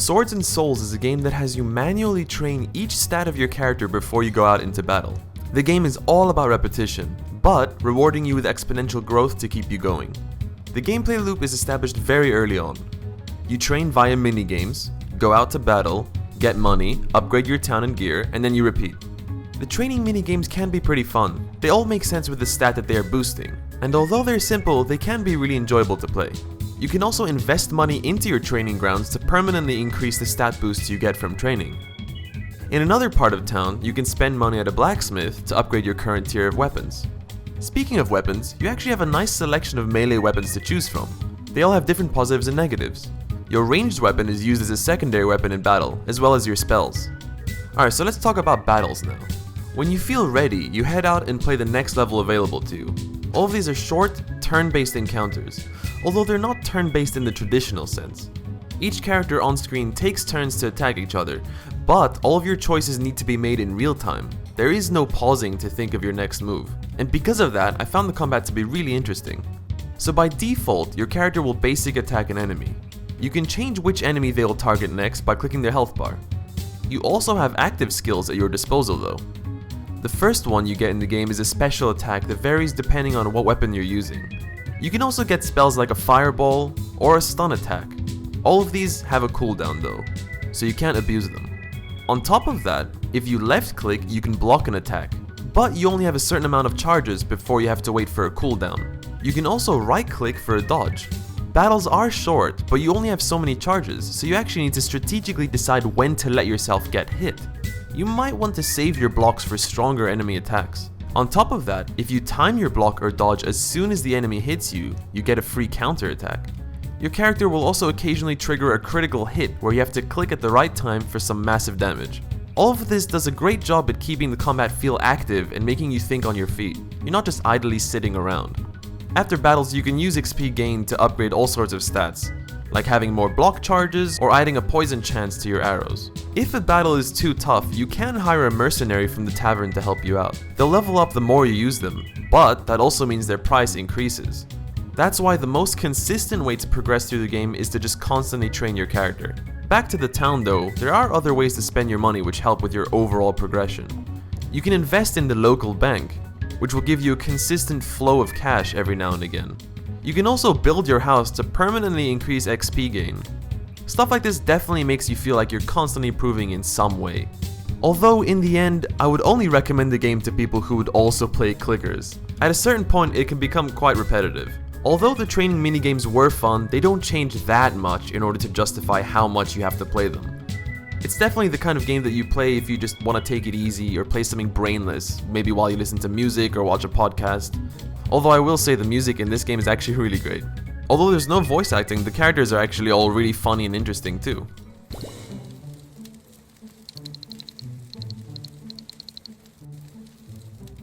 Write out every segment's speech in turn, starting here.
Swords and Souls is a game that has you manually train each stat of your character before you go out into battle. The game is all about repetition, but rewarding you with exponential growth to keep you going. The gameplay loop is established very early on. You train via minigames, go out to battle, get money, upgrade your town and gear, and then you repeat. The training minigames can be pretty fun. They all make sense with the stat that they are boosting, and although they're simple, they can be really enjoyable to play. You can also invest money into your training grounds to permanently increase the stat boosts you get from training. In another part of town, you can spend money at a blacksmith to upgrade your current tier of weapons. Speaking of weapons, you actually have a nice selection of melee weapons to choose from. They all have different positives and negatives. Your ranged weapon is used as a secondary weapon in battle, as well as your spells. Alright, so let's talk about battles now. When you feel ready, you head out and play the next level available to you. All of these are short, turn-based encounters, although they're not turn-based in the traditional sense. Each character on screen takes turns to attack each other, but all of your choices need to be made in real time. There is no pausing to think of your next move, and because of that, I found the combat to be really interesting. So by default, your character will basic attack an enemy. You can change which enemy they will target next by clicking their health bar. You also have active skills at your disposal though. The first one you get in the game is a special attack that varies depending on what weapon you're using. You can also get spells like a fireball or a stun attack. All of these have a cooldown though, so you can't abuse them. On top of that, if you left click, you can block an attack, but you only have a certain amount of charges before you have to wait for a cooldown. You can also right click for a dodge. Battles are short, but you only have so many charges, so you actually need to strategically decide when to let yourself get hit. You might want to save your blocks for stronger enemy attacks. On top of that, if you time your block or dodge as soon as the enemy hits you, you get a free counter attack. Your character will also occasionally trigger a critical hit where you have to click at the right time for some massive damage. All of this does a great job at keeping the combat feel active and making you think on your feet. You're not just idly sitting around. After battles, you can use XP gained to upgrade all sorts of stats, like having more block charges or adding a poison chance to your arrows. If a battle is too tough, you can hire a mercenary from the tavern to help you out. They'll level up the more you use them, but that also means their price increases. That's why the most consistent way to progress through the game is to just constantly train your character. Back to the town though, there are other ways to spend your money which help with your overall progression. You can invest in the local bank, which will give you a consistent flow of cash every now and again. You can also build your house to permanently increase XP gain. Stuff like this definitely makes you feel like you're constantly improving in some way. Although in the end, I would only recommend the game to people who would also play clickers. At a certain point, it can become quite repetitive. Although the training minigames were fun, they don't change that much in order to justify how much you have to play them. It's definitely the kind of game that you play if you just want to take it easy or play something brainless, maybe while you listen to music or watch a podcast. Although I will say the music in this game is actually really great. Although there's no voice acting, the characters are actually all really funny and interesting too.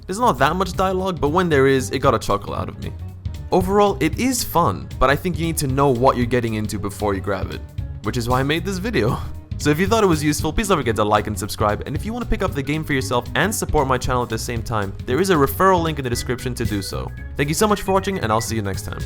There's not that much dialogue, but when there is, it got a chuckle out of me. Overall, it is fun, but I think you need to know what you're getting into before you grab it, which is why I made this video. So if you thought it was useful, please don't forget to like and subscribe, and if you want to pick up the game for yourself and support my channel at the same time, there is a referral link in the description to do so. Thank you so much for watching, and I'll see you next time.